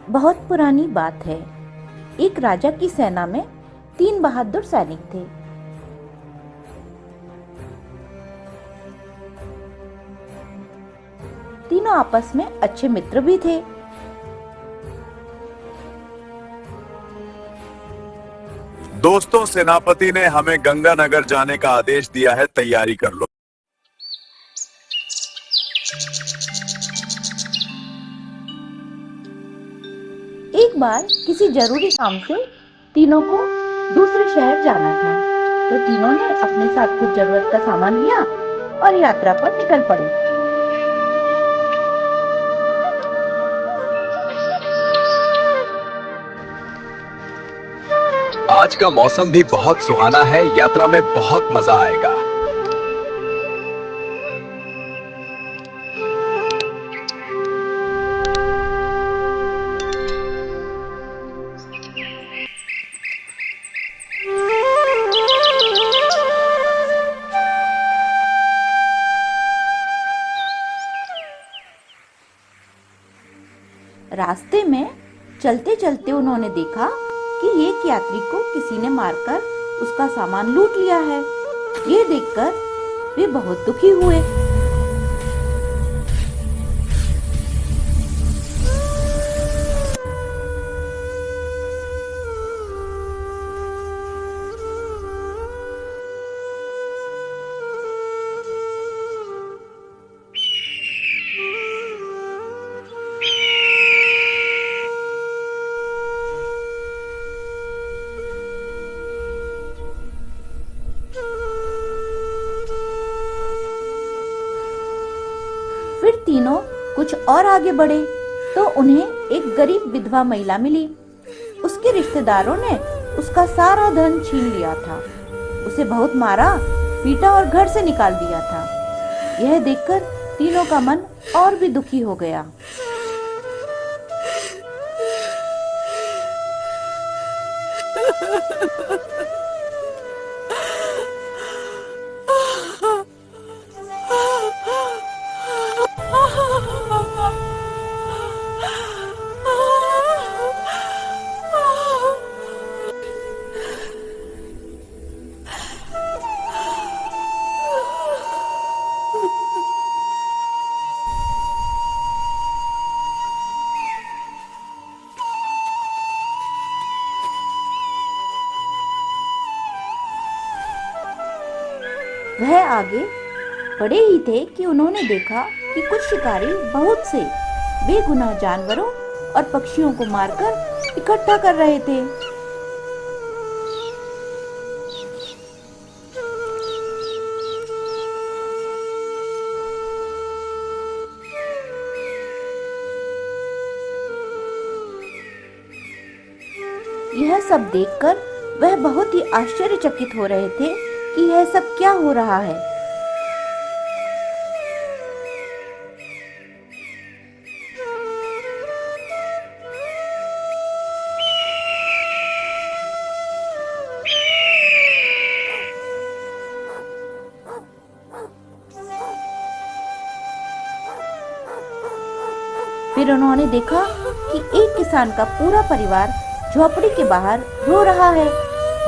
बहुत पुरानी बात है। एक राजा की सेना में 3 बहादुर सैनिक थे। तीनों आपस में अच्छे मित्र भी थे। दोस्तों, सेनापति ने हमें गंगानगर जाने का आदेश दिया है, तैयारी कर लो। एक बार किसी जरूरी काम से तीनों को दूसरे शहर जाना था, तो तीनों ने अपने साथ कुछ जरूरत का सामान लिया और यात्रा पर निकल पड़े। आज का मौसम भी बहुत सुहाना है, यात्रा में बहुत मजा आएगा। रास्ते में चलते चलते उन्होंने देखा कि एक यात्री को किसी ने मारकर उसका सामान लूट लिया है। ये देखकर वे बहुत दुखी हुए। फिर तीनों कुछ और आगे बढ़े तो उन्हें एक गरीब विधवा महिला मिली। उसके रिश्तेदारों ने उसका सारा धन छीन लिया था, उसे बहुत मारा, पीटा और घर से निकाल दिया था। यह देखकर तीनों का मन और भी दुखी हो गया। वह आगे बढ़े ही थे कि उन्होंने देखा कि कुछ शिकारी बहुत से बेगुनाह जानवरों और पक्षियों को मारकर इकट्ठा कर रहे थे। यह सब देखकर वह बहुत ही आश्चर्यचकित हो रहे थे कि यह सब क्या हो रहा है। फिर उन्होंने देखा कि एक किसान का पूरा परिवार झोपड़ी के बाहर रो रहा है।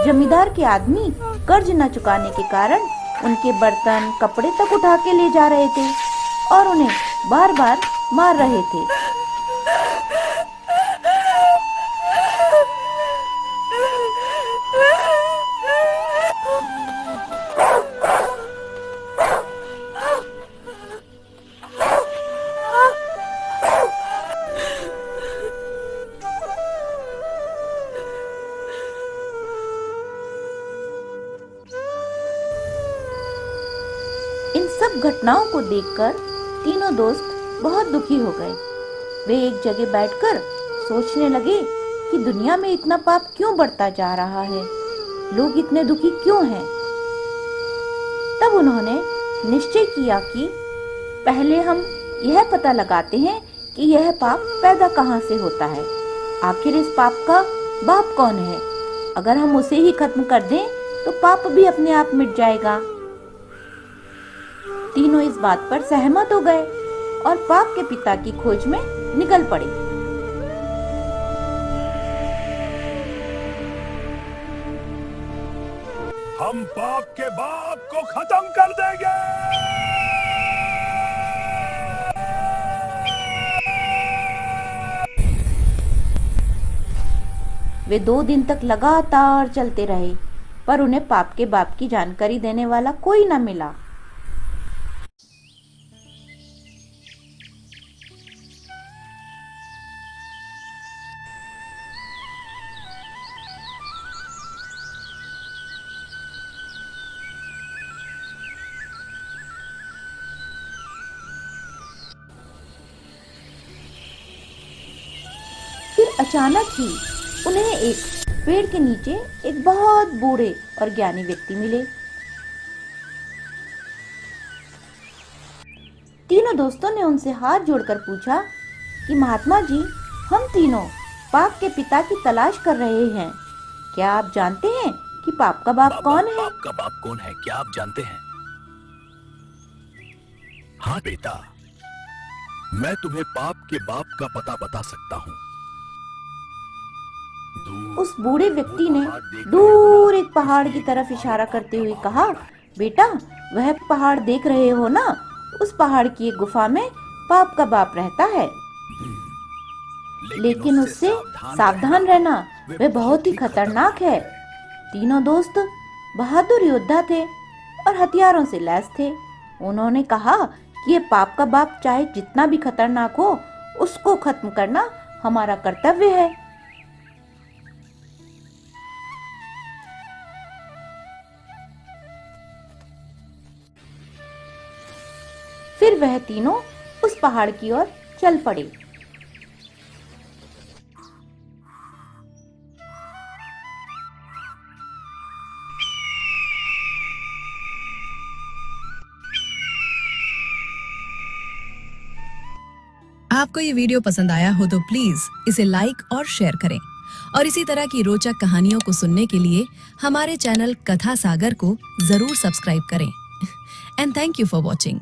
जमींदार के आदमी कर्ज न चुकाने के कारण उनके बर्तन कपड़े तक उठा के ले जा रहे थे और उन्हें बार बार मार रहे थे। इन सब घटनाओं को देखकर तीनों दोस्त बहुत दुखी हो गए। वे एक जगह बैठकर सोचने लगे कि दुनिया में इतना पाप क्यों बढ़ता जा रहा है, लोग इतने दुखी क्यों हैं। तब उन्होंने निश्चय किया कि पहले हम यह पता लगाते हैं कि यह पाप पैदा कहाँ से होता है, आखिर इस पाप का बाप कौन है। अगर हम उसे ही खत्म कर दें तो पाप भी अपने आप मिट जाएगा। तीनों इस बात पर सहमत हो गए और पाप के पिता की खोज में निकल पड़े। बाप के बाप को खत्म कर देंगे। वे 2 दिन तक लगातार चलते रहे, पर उन्हें पाप के बाप की जानकारी देने वाला कोई न मिला। फिर अचानक ही उन्हें एक पेड़ के नीचे एक बहुत बूढ़े और ज्ञानी व्यक्ति मिले। तीनों दोस्तों ने उनसे हाथ जोड़कर पूछा कि महात्मा जी, हम तीनों पाप के पिता की तलाश कर रहे हैं। क्या आप जानते हैं कि पाप का बाप कौन है? पाप का बाप कौन है, क्या आप जानते हैं? हाँ बेटा, मैं तुम्हें पाप के बाप का पता बता सकता हूँ। उस बूढ़े व्यक्ति ने दूर एक पहाड़ की तरफ इशारा करते हुए कहा, बेटा, वह पहाड़ देख रहे हो ना, उस पहाड़ की एक गुफा में पाप का बाप रहता है। लेकिन उससे सावधान रहना, वह बहुत ही खतरनाक है। तीनों दोस्त बहादुर योद्धा थे और हथियारों से लैस थे। उन्होंने कहा कि ये पाप का बाप चाहे जितना भी खतरनाक हो, उसको खत्म करना हमारा कर्तव्य है। फिर वह तीनों उस पहाड़ की ओर चल पड़े। आपको ये वीडियो पसंद आया हो तो प्लीज इसे लाइक और शेयर करें और इसी तरह की रोचक कहानियों को सुनने के लिए हमारे चैनल कथा सागर को जरूर सब्सक्राइब करें। And thank you for watching.